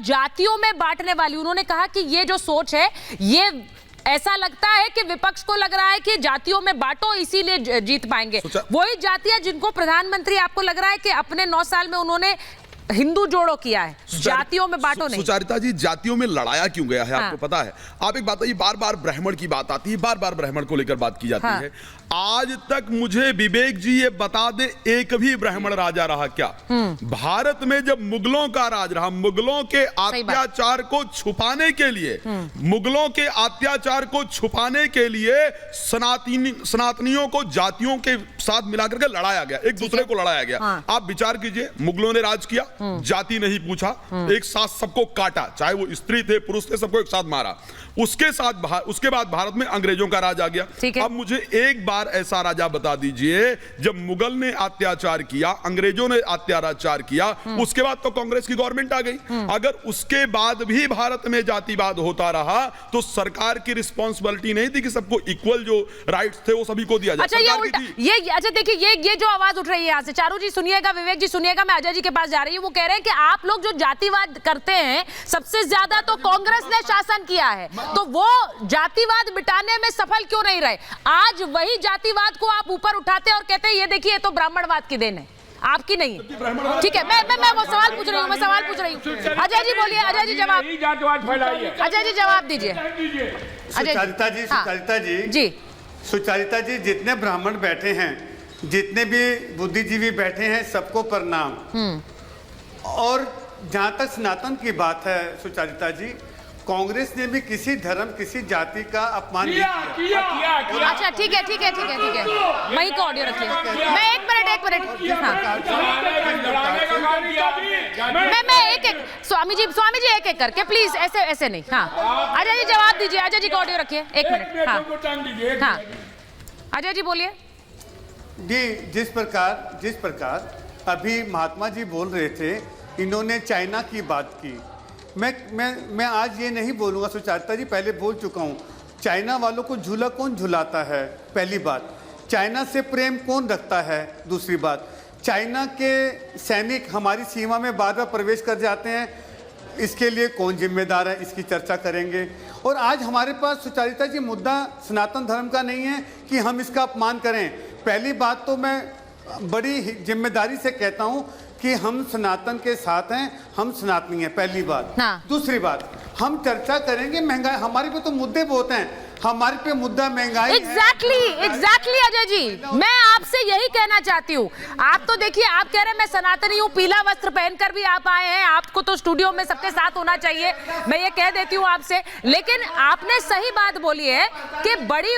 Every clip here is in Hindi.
जातियों में बांटने वाली, उन्होंने कहा कि ये जो सोच है, ये ऐसा लगता है कि विपक्ष को लग रहा है कि जातियों में बांटो इसीलिए जीत पाएंगे। वही जातियां जिनको प्रधानमंत्री आपको लग रहा है कि अपने 9 साल में उन्होंने हिंदू जोड़ो किया है, जातियों में बांटो नहीं। सुचारिता जी, जातियों में लड़ाया क्यों गया है? आपको पता है? आप एक बात है, बार बार ब्राह्मण की बात आती है, बार बार ब्राह्मण को लेकर बात की जाती है। आज तक मुझे विवेक जी ये बता दे, एक भी ब्राह्मण राजा रहा क्या भारत में? जब मुगलों का राज रहा, मुगलों के अत्याचार को छुपाने के लिए, मुगलों के अत्याचार को छुपाने के लिए सनातनियों को जातियों के साथ मिलाकर के लड़ाया गया, एक दूसरे को लड़ाया गया। आप विचार कीजिए, मुगलों ने राज किया, जाति नहीं पूछा, एक साथ सबको काटा, चाहे वो स्त्री थे पुरुष थे, सबको एक साथ मारा। उसके बाद भारत में अंग्रेजों का राज आ गया। अब मुझे एक बार ऐसा राजा बता दीजिए, जब मुगल ने अत्याचार किया, अंग्रेजों ने अत्याचार किया, उसके बाद तो कांग्रेस की गवर्नमेंट आ गई। अगर उसके बाद भी भारत में जातिवाद होता रहा तो सरकार की रिस्पॉन्सिबिलिटी नहीं थी कि सबको इक्वल जो राइट्स थे वो सभी को दिया जाए। अच्छा, अच्छा देखिए, ये जो आवाज उठ रही है यहाँ से, चारू जी सुनिएगा, विवेक जी सुनिएगा, मैं अजय जी के पास जा रही हूँ। वो कह रहे हैं कि आप लोग जो जातिवाद करते हैं, सबसे ज्यादा तो कांग्रेस ने शासन किया है, तो वो जातिवाद मिटाने में सफल क्यों नहीं रहे? आज वही जातिवाद को आप ऊपर उठाते हैं और कहते हैं ये देखिए ये तो ब्राह्मणवाद की देन है, आपकी नहीं है। ठीक है, मैं वो सवाल पूछ रही हूँ, अजय जी बोलिए, अजय जी जवाब, अजय जी जवाब दीजिए। सुचारिता जी, जितने ब्राह्मण बैठे हैं, जितने भी बुद्धिजीवी बैठे हैं, सबको प्रणाम। और जहां तक सनातन की बात है सुचारिता जी, कांग्रेस ने भी किसी धर्म, किसी जाति का अपमान नहीं किया। अच्छा ठीक है, वही का ऑडियो रखिए। मैं एक मिनट मैं एक स्वामी जी एक करके प्लीज, ऐसे नहीं। हाँ अजय जी जवाब दीजिए, अजय जी का ऑडियो रखिए, 1 मिनट। हाँ अजय जी बोलिए। जी, जिस प्रकार अभी महात्मा जी बोल रहे थे, इन्होंने चाइना की बात की। मैं आज ये नहीं बोलूँगा सुचारिता जी, पहले बोल चुका हूँ। चाइना वालों को झूला कौन झुलाता है, पहली बात। चाइना से प्रेम कौन रखता है, दूसरी बात। चाइना के सैनिक हमारी सीमा में बार बार प्रवेश कर जाते हैं, इसके लिए कौन जिम्मेदार है, इसकी चर्चा करेंगे। और आज हमारे पास सुचारिता जी मुद्दा सनातन धर्म का नहीं है कि हम इसका अपमान करें। पहली बात तो मैं बड़ी जिम्मेदारी से कहता हूँ कि हम सनातन के साथ हैं, हम सनातनी हैं, पहली बात। दूसरी बात, हम चर्चा करेंगे महंगाई, हमारे पे तो मुद्दे बहुत हैं, हमारे पे मुद्दा महंगाई। एग्जैक्टली अजय जी, मैं आपसे यही कहना चाहती हूँ। आप तो देखिए, आप कह रहे हैं मैं सनातनी हूँ, पीला वस्त्र पहनकर भी आप आए हैं, आपको तो स्टूडियो में सबके साथ होना चाहिए, मैं ये कह देती हूँ आपसे। लेकिन आपने सही बात बोली है कि बड़ी,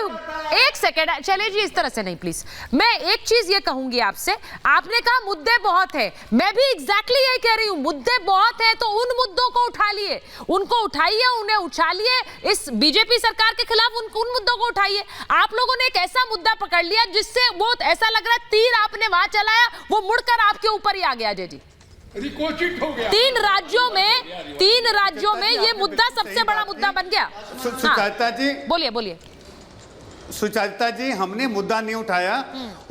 1 सेकेंड चले जी, इस तरह से नहीं प्लीज। मैं एक चीज ये कहूंगी आपसे, आपने कहा मुद्दे बहुत है, मैं भी एग्जैक्टली यही कह रही हूँ, मुद्दे बहुत है तो उन मुद्दों को उठा लिए, उनको उठाइए, उन्हें उछालिए, इस बीजेपी सरकार के खिलाफ उन मुद्दों को उठाइए। आप लोगों ने एक ऐसा मुद्दा पकड़ लिया जिससे वो ऐसा लग रहा है तीर आपने वहां चलाया, वो मुड़कर आपके ऊपर ही आ गया। अजय जी, रिकोचित हो गया। 3 राज्यों में ये मुद्दा सबसे बड़ा मुद्दा बन गया। सुचारिता जी बोलिए। सुचारिता जी, हमने मुद्दा नहीं उठाया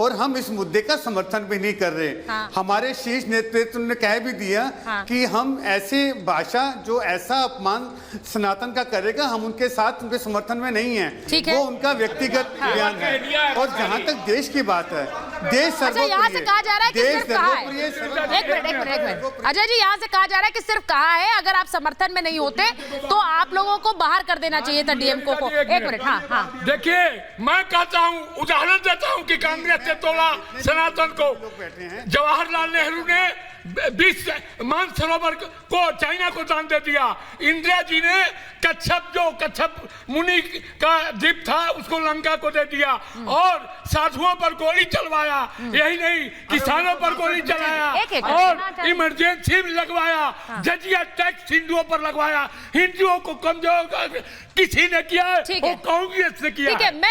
और हम इस मुद्दे का समर्थन भी नहीं कर रहे। हमारे शीर्ष नेतृत्व ने कह भी दिया कि हम ऐसे भाषा जो ऐसा अपमान सनातन का करेगा, हम उनके साथ, उनके समर्थन में नहीं है। वो उनका व्यक्तिगत बयान है। और जहां तक देश की बात है, देश सर्वोपरि, यहाँ से कहा जा रहा है कि सिर्फ कहा है। एक मिनट अजय जी, यहाँ से कहा जा रहा है कि सिर्फ कहा है, अगर आप समर्थन में नहीं होते तो आप लोगों को बाहर कर देना चाहिए था डीएमको को। 1 मिनट। हाँ देखिए, मैं कहता हूं, उदाहरण देता हूं कि कांग्रेस ने तोड़ा सनातन को। जवाहरलाल नेहरू ने 20 मानसरोवर को चाइना को दान दे दिया। इंदिरा जी ने कच्छप मुनि का द्वीप था, उसको लंका को दे दिया। और साधुओं पर गोली चलवाया, यही नहीं, किसानों पर गोली चलाया और इमरजेंसी लगवाया, जजिया टैक्स हिंदुओं पर लगवाया। हिंदुओं को कमजोर किसी ने किया, वो कांग्रेस ने किया।